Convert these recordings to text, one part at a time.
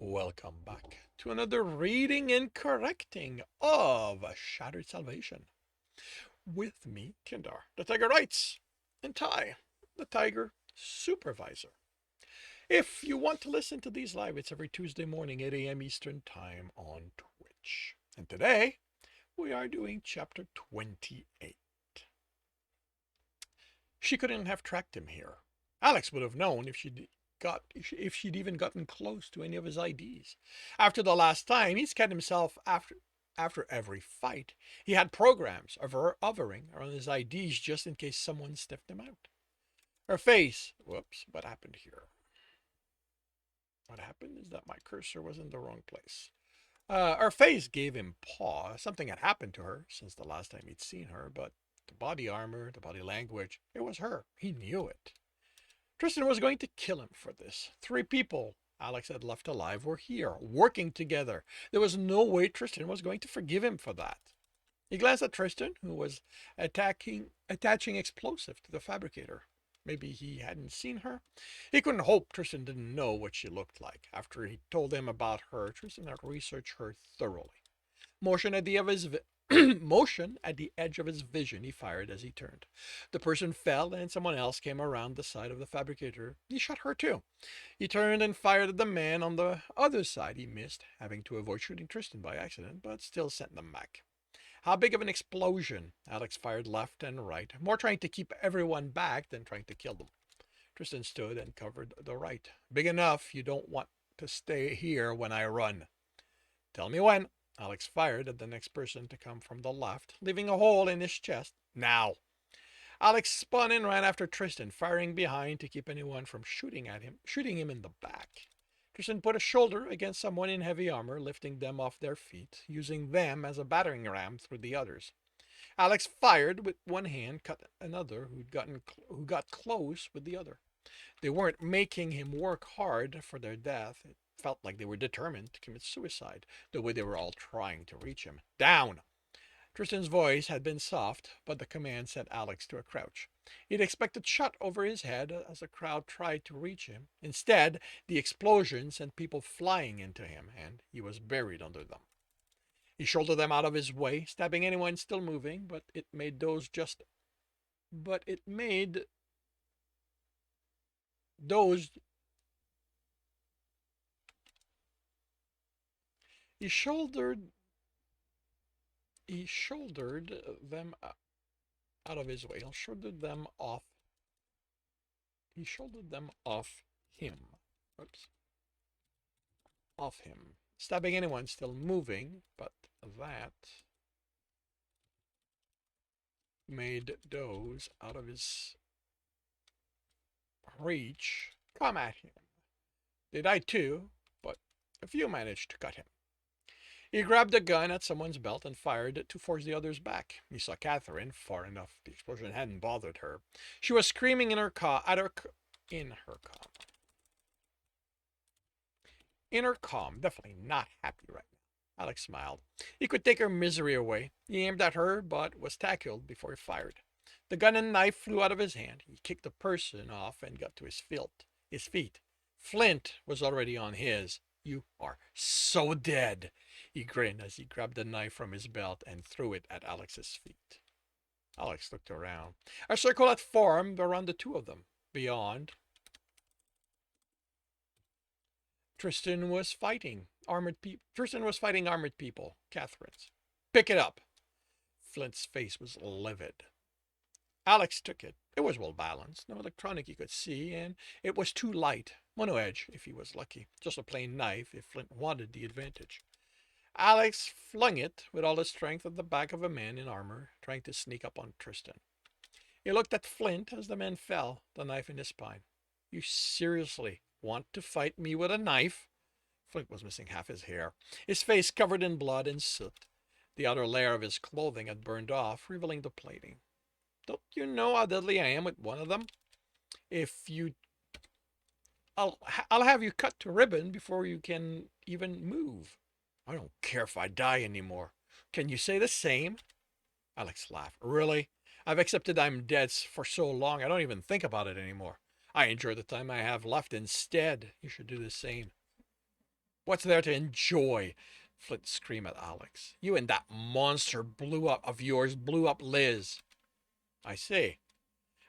Welcome back to another reading and correcting of Shattered Salvation. With me, Kindar, the Tiger Writes, and Ty, the Tiger Supervisor. If you want to listen to these live, it's every Tuesday morning, 8 a.m. Eastern Time on Twitch. And today, we are doing chapter 28. She couldn't have tracked him here. Alex would have known if she'd even gotten close to any of his IDs. After the last time, he scanned himself after every fight. He had programs hovering around his IDs just in case someone sniffed them out. Her face. Whoops, what happened here? What happened is that my cursor was in the wrong place. Her face gave him pause. Something had happened to her since the last time he'd seen her, but the body armor, the body language, it was her. He knew it. Tristan was going to kill him for this. 3 people Alex had left alive were here, working together. There was no way Tristan was going to forgive him for that. He glanced at Tristan, who was attaching explosive to the fabricator. Maybe he hadn't seen her. He couldn't hope Tristan didn't know what she looked like. After he told him about her, Tristan had researched her thoroughly. Motion at the edge of his vision, he fired as he turned. The person fell and someone else came around the side of the fabricator. He shot her too. He turned and fired at the man on the other side. He missed, having to avoid shooting Tristan by accident, but still sent them back. How big of an explosion? Alex fired left and right, more trying to keep everyone back than trying to kill them. Tristan stood and covered the right. Big enough you don't want to stay here when I run. Tell me when. Alex fired at the next person to come from the left, leaving a hole in his chest. Now. Alex spun and ran after Tristan, firing behind to keep anyone from shooting him in the back. Tristan put a shoulder against someone in heavy armor, lifting them off their feet, using them as a battering ram through the others. Alex fired with one hand, cut another who got close with the other. They weren't making him work hard for their death. It felt like they were determined to commit suicide, the way they were all trying to reach him. Down! Tristan's voice had been soft, but the command sent Alex to a crouch. He'd expected shot over his head as the crowd tried to reach him. Instead, the explosion sent people flying into him, and he was buried under them. He shouldered them out of his way, stabbing anyone still moving, but it made those he shouldered them out of his way. He shouldered them off him. Oops. Off him. Stabbing anyone still moving, but that made those out of his reach come at him. They died too, but a few managed to cut him. He grabbed a gun at someone's belt and fired it to force the others back. He saw Catherine far enough. The explosion hadn't bothered her. She was screaming in her calm. Definitely not happy right now. Alex smiled. He could take her misery away. He aimed at her, but was tackled before he fired. The gun and knife flew out of his hand. He kicked the person off and got to his feet. Flint was already on his. You are so dead. He grinned as he grabbed the knife from his belt and threw it at Alex's feet. Alex looked around. A circle had formed around the two of them. Beyond, Tristan was fighting armored people. Catherine's. Pick it up. Flint's face was livid. Alex took it. It was well balanced, no electronic he could see, and it was too light. Mono edge, if he was lucky. Just a plain knife if Flint wanted the advantage. Alex flung it with all the strength at the back of a man in armor, trying to sneak up on Tristan. He looked at Flint as the man fell, the knife in his spine. You seriously want to fight me with a knife? Flint was missing half his hair, his face covered in blood and soot. The outer layer of his clothing had burned off, revealing the plating. Don't you know how deadly I am with one of them? I'll have you cut to ribbon before you can even move. I don't care if I die anymore. Can you say the same? Alex laughed. Really? I've accepted I'm dead for so long I don't even think about it anymore. I enjoy the time I have left instead. You should do the same. What's there to enjoy? Flint screamed at Alex. You and that monster of yours blew up Liz. I say.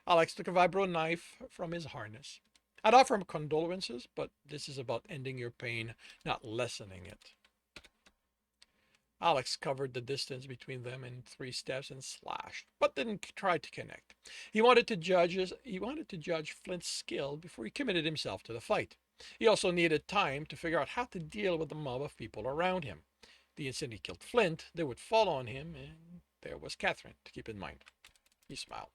Alex took a vibro knife from his harness. I'd offer him condolences, but this is about ending your pain, not lessening it. Alex covered the distance between them in 3 steps and slashed, but didn't try to connect. He wanted to judge Flint's skill before he committed himself to the fight. He also needed time to figure out how to deal with the mob of people around him. The instant he killed Flint, they would fall on him, and there was Catherine to keep in mind. He smiled.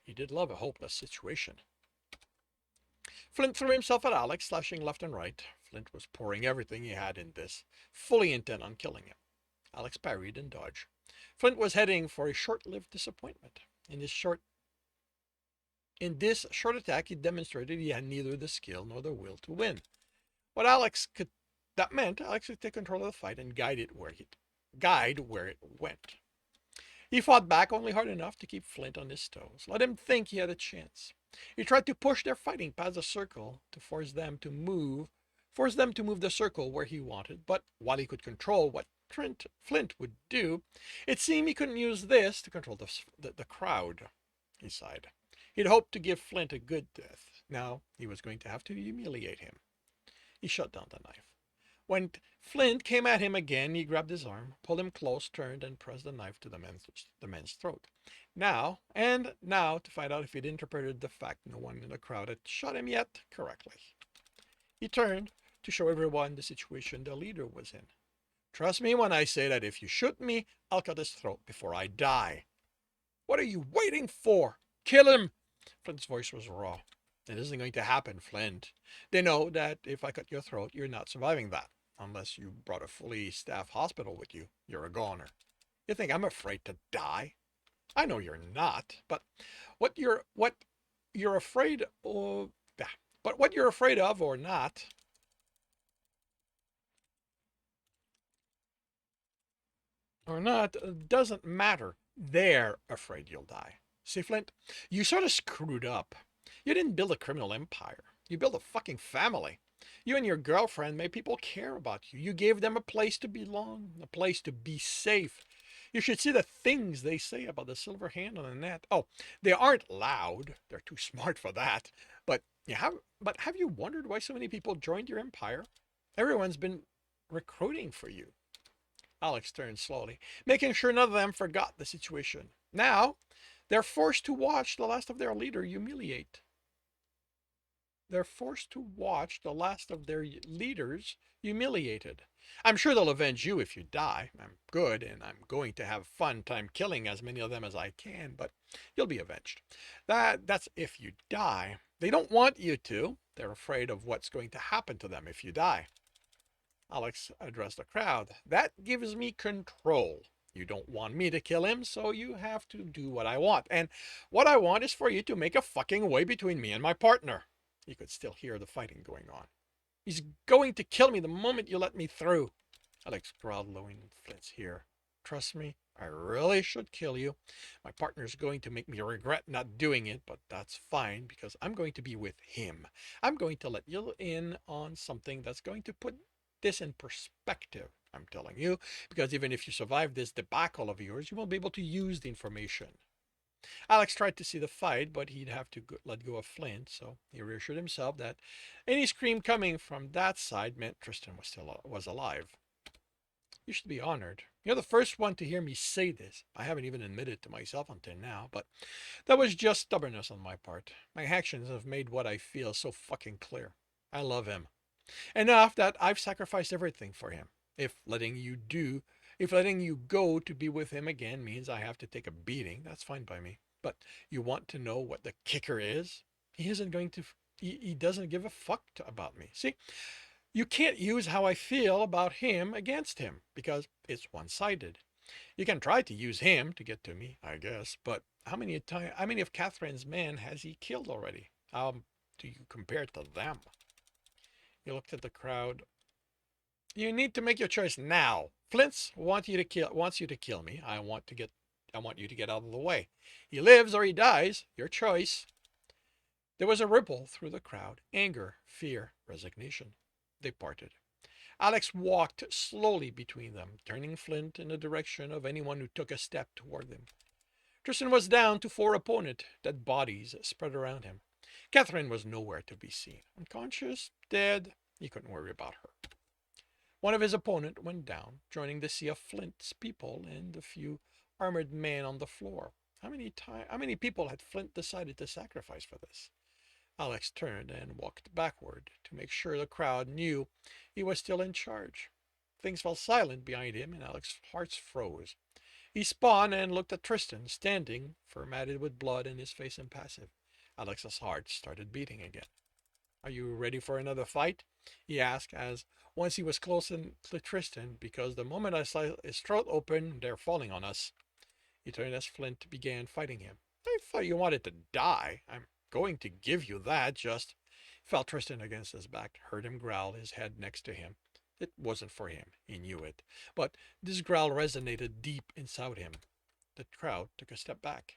He did love a hopeless situation. Flint threw himself at Alex, slashing left and right. Flint was pouring everything he had in this, fully intent on killing him. Alex parried and dodged. Flint was heading for a short-lived disappointment. In this short attack, he demonstrated he had neither the skill nor the will to win. That meant Alex could take control of the fight and guide where it went. He fought back only hard enough to keep Flint on his toes, let him think he had a chance. He tried to push their fighting past the circle to force them to move the circle where he wanted, but while he could control what Flint would do, it seemed he couldn't use this to control the crowd. He sighed. He'd hoped to give Flint a good death. Now he was going to have to humiliate him. He shut down the knife. When Flint came at him again, he grabbed his arm, pulled him close, turned, and pressed the knife to the man's throat. Now to find out if he'd interpreted the fact no one in the crowd had shot him yet correctly. He turned to show everyone the situation the leader was in. Trust me when I say that if you shoot me, I'll cut his throat before I die. What are you waiting for? Kill him! Flint's voice was raw. It isn't going to happen, Flint. They know that if I cut your throat, you're not surviving that. Unless you brought a fully staffed hospital with you, you're a goner. You think I'm afraid to die? I know you're not, but what you're afraid of, but what you're afraid of or not doesn't matter. They're afraid you'll die. See, Flint, you sort of screwed up. You didn't build a criminal empire. You built a fucking family. You and your girlfriend made people care about you. You gave them a place to belong, a place to be safe. You should see the things they say about the silver hand on the net. Oh, they aren't loud. They're too smart for that. But have you wondered why so many people joined your empire? Everyone's been recruiting for you. Alex turned slowly, making sure none of them forgot the situation. Now, they're forced to watch the last of their leader humiliate. They're forced to watch the last of their leaders humiliated. I'm sure they'll avenge you if you die. I'm good, and I'm going to have fun time killing as many of them as I can, but you'll be avenged. That's if you die. They don't want you to. They're afraid of what's going to happen to them if you die. Alex addressed the crowd. That gives me control. You don't want me to kill him, so you have to do what I want. And what I want is for you to make a fucking way between me and my partner. You could still hear the fighting going on. He's going to kill me the moment you let me through. Alex growled low in Flint's ear. Trust me, I really should kill you. My partner's going to make me regret not doing it, but that's fine because I'm going to be with him. I'm going to let you in on something that's going to put this in perspective. I'm telling you, because even if you survive this debacle of yours, you won't be able to use the information. Alex tried to see the fight, but he'd have to let go of Flint, so he reassured himself that any scream coming from that side meant Tristan was alive. You should be honored. You're the first one to hear me say this. I haven't even admitted to myself until now, but that was just stubbornness on my part. My actions have made what I feel so fucking clear. I love him. Enough that I've sacrificed everything for him. If letting you go to be with him again means I have to take a beating, that's fine by me. But you want to know what the kicker is? He doesn't give a fuck about me. See, you can't use how I feel about him against him because it's one-sided. You can try to use him to get to me, I guess, but how many of Catherine's men has he killed already? How do you compare to them? He looked at the crowd. You need to make your choice now. Flint wants you to kill me. I want you to get out of the way. He lives or he dies. Your choice. There was a ripple through the crowd. Anger, fear, resignation. They parted. Alex walked slowly between them, turning Flint in the direction of anyone who took a step toward them. Tristan was down to 4 opponents, dead bodies spread around him. Catherine was nowhere to be seen. Unconscious, dead, he couldn't worry about her. One of his opponents went down, joining the sea of Flint's people and the few armored men on the floor. How many people had Flint decided to sacrifice for this? Alex turned and walked backward to make sure the crowd knew he was still in charge. Things fell silent behind him, and Alex's heart froze. He spun and looked at Tristan, standing, fur matted with blood and his face impassive. Alex's heart started beating again. Are you ready for another fight? He asked as once he was close to Tristan, because the moment I saw his throat open, they're falling on us. He turned as Flint began fighting him. I thought you wanted to die. I'm going to give you that, just. He felt Tristan against his back, heard him growl, his head next to him. It wasn't for him, he knew it, but this growl resonated deep inside him. The crowd took a step back.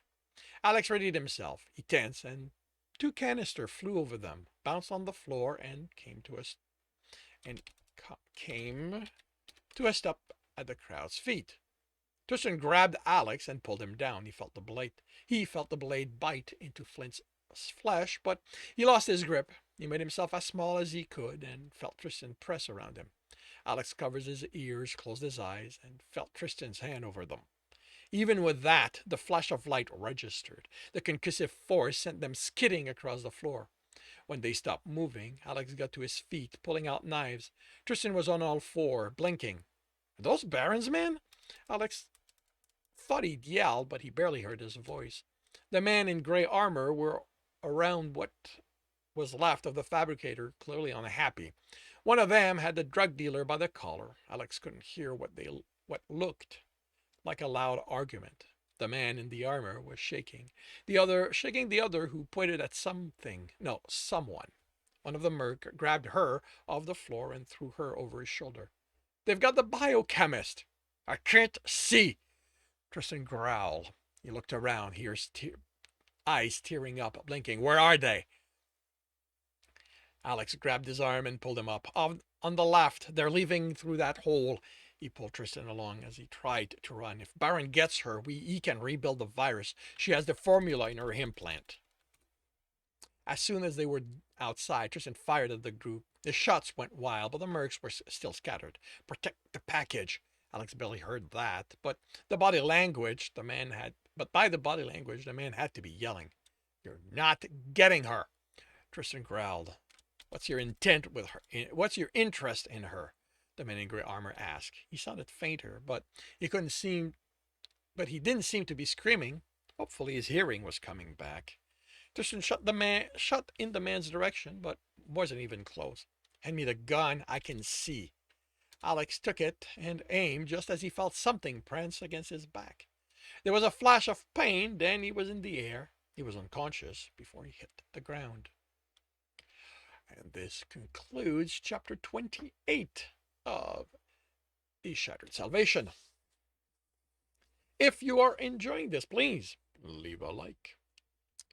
Alex readied himself. He tensed, and 2 canisters flew over them, bounced on the floor, and came to a stop at the crowd's feet. Tristan grabbed Alex and pulled him down. He felt the blade bite into Flint's flesh, but he lost his grip. He made himself as small as he could and felt Tristan press around him. Alex covered his ears, closed his eyes, and felt Tristan's hand over them. Even with that, the flash of light registered. The concussive force sent them skidding across the floor. When they stopped moving, Alex got to his feet, pulling out knives. Tristan was on all 4, blinking. Those Barons, man? Alex thought he'd yelled, but he barely heard his voice. The men in gray armor were around what was left of the fabricator, clearly unhappy. One of them had the drug dealer by the collar. Alex couldn't hear what looked like a loud argument. The man in the armor was shaking the other, who pointed at someone. One of the merc grabbed her off the floor and threw her over his shoulder. They've got the biochemist. I can't see. Tristan growled. He looked around, eyes tearing up, blinking. Where are they? Alex grabbed his arm and pulled him up. On the left, they're leaving through that hole. He pulled Tristan along as he tried to run. If Baron gets her, he can rebuild the virus. She has the formula in her implant. As soon as they were outside, Tristan fired at the group. The shots went wild, but the mercs were still scattered. Protect the package. Alex barely heard that, but by the body language, the man had to be yelling. You're not getting her. Tristan growled. What's your intent with her? What's your interest in her? The man in gray armor asked. He sounded fainter, but he didn't seem to be screaming. Hopefully his hearing was coming back. Tristan shot in the man's direction, but wasn't even close. Hand me the gun, I can see. Alex took it and aimed just as he felt something prance against his back. There was a flash of pain, then he was in the air. He was unconscious before he hit the ground. And this concludes chapter 28 of The Shattered Salvation. If you are enjoying this, please leave a like.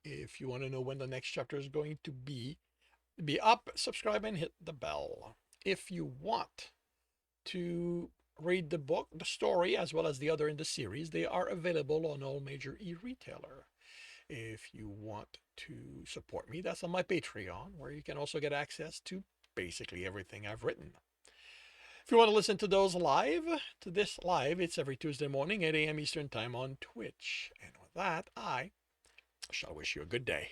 If you want to know when the next chapter is going to be up, subscribe and hit the bell. If you want to read the book, the story, as well as the other in the series, they are available on all major e-retailer. If you want to support me, that's on my Patreon, where you can also get access to basically everything I've written. If you want to listen to this live, it's every Tuesday morning, 8 a.m. Eastern Time on Twitch. And with that, I shall wish you a good day.